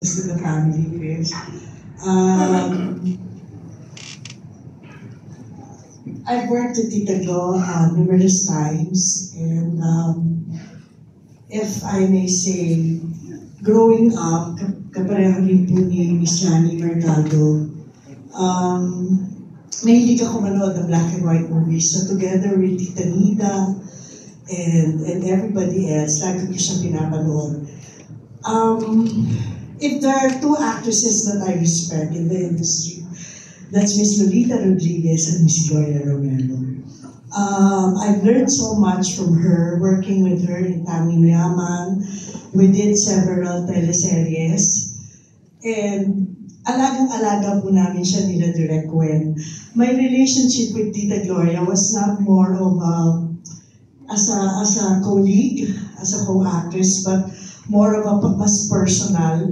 to the family, Chris. Um, I've worked with Tita Glo numerous times, and if I may say, growing up, kapareho rin po ni Miss Johnny Mercado, mahilig ako manood ng black and white movies. So together with Tita Nida and everybody else, lagi ko siya pinapanood. If there are two actresses that I respect in the industry, that's Miss Lolita Rodriguez and Miss Gloria Romero. I've learned so much from her, working with her in Tanging Yaman. We did several teleseries. And alagang-alaga po namin siya nila Direk Wen. My relationship with Tita Gloria was not more of as a colleague, as a co-actress, but more of a mas personal.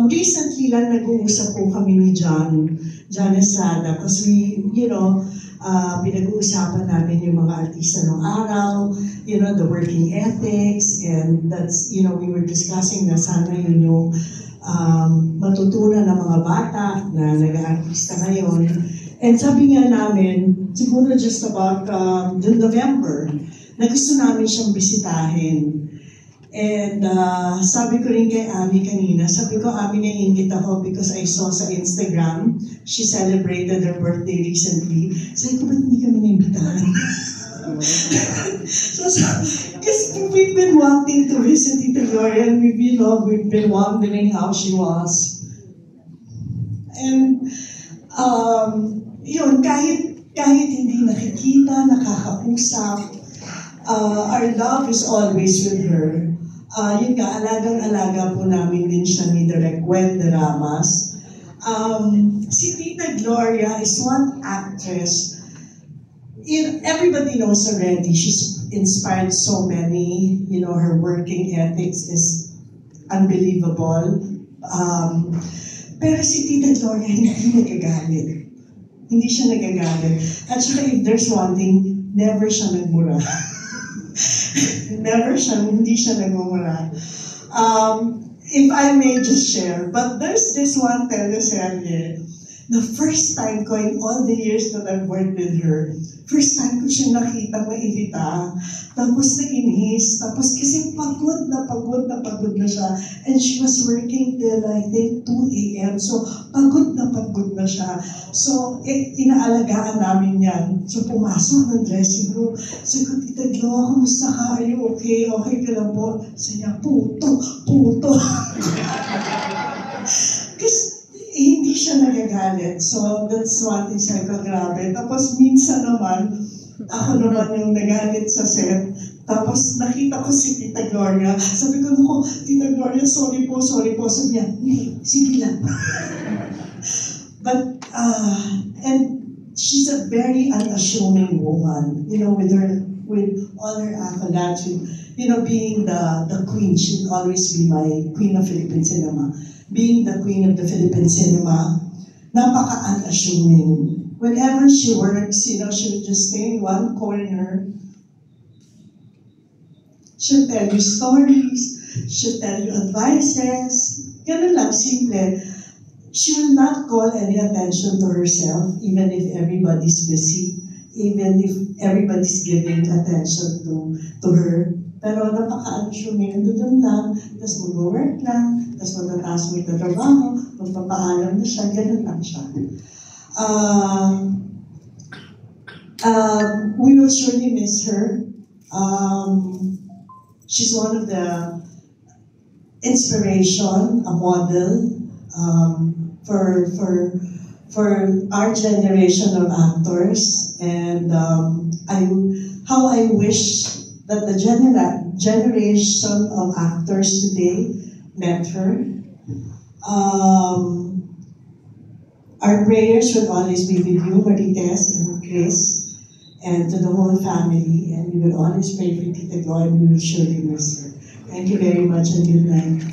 Recently lang nag-uusap po kami ni John Estrada, because we, pinag-uusapan namin yung mga artista ng araw, the working ethics, and that's, we were discussing na sana yun yung matutunan ng mga bata na nag-aartista ngayon. And sabi nga namin, siguro just about November, na gusto namin siyang bisitahin. And sabi ko rin kay Ami kanina, sabi ko, Ami, naiingit ako because I saw sa Instagram, she celebrated her birthday recently. Sabi ko, ba't hindi kami naimbitahan? So, because we've been wanting to visit Tita Gloria, and we've been wondering how she was. And, kahit hindi nakikita, nakakausap, our love is always with her. Yun nga, alagang-alaga po namin din siya ni Direk Wen Deramas. Si Tita Gloria is one actress. Everybody knows already, she's inspired so many. Her working ethics is unbelievable. Pero si Tita Gloria hindi nagagalit. Hindi siya nagagalit. At saka if there's one thing, never siya nagmura. Hindi siya nagmumura. If I may just share, but there's this one teleserye, the first time ko in all the years that I've worked with her, first time ko siya nakita mairita, tapos nainis, tapos kasi pagod na siya, and she was working till I think 2 a.m. So pagod na siya. So inaalagaan namin yan. So pumasok ng dressing room, sabi ko, Tita Glo, kumusta ka? Are you okay? Okay ka lang po? Sabi niya, puto. Kasi hindi siya nagagalit. So, that's one thing sabi ko, grabe. Tapos, minsan naman, ako naman yung nagalit sa set. Tapos, nakita ko si Tita Gloria. Sabi ko, naku, Tita Gloria, sorry po. Sabi niya, sige lang. But, and she's a very unassuming woman, with all her accolades, being the queen. She'll always be my queen of Philippine cinema. Being the queen of the Philippine cinema, napaka-unassuming. Whenever she works, she'll just stay in one corner. She'll tell you stories. She'll tell you advices. Ganun lang, simple. She will not call any attention to herself, even if everybody's busy, even if everybody's giving attention to her. Pero napaka-unassuming, doon lang, tapos mag-work lang, tapos magtataas mo yung trabaho, magpapaalam na siya, ganun lang siya. We will surely miss her. She's one of the inspiration, a model, for our generation of actors, and how I wish that the generation of actors today met her. Our prayers will always be with you, Marites and Chris, and to the whole family, and we will always pray for Tita Glo, and we will surely miss her. Thank you very much, and good night.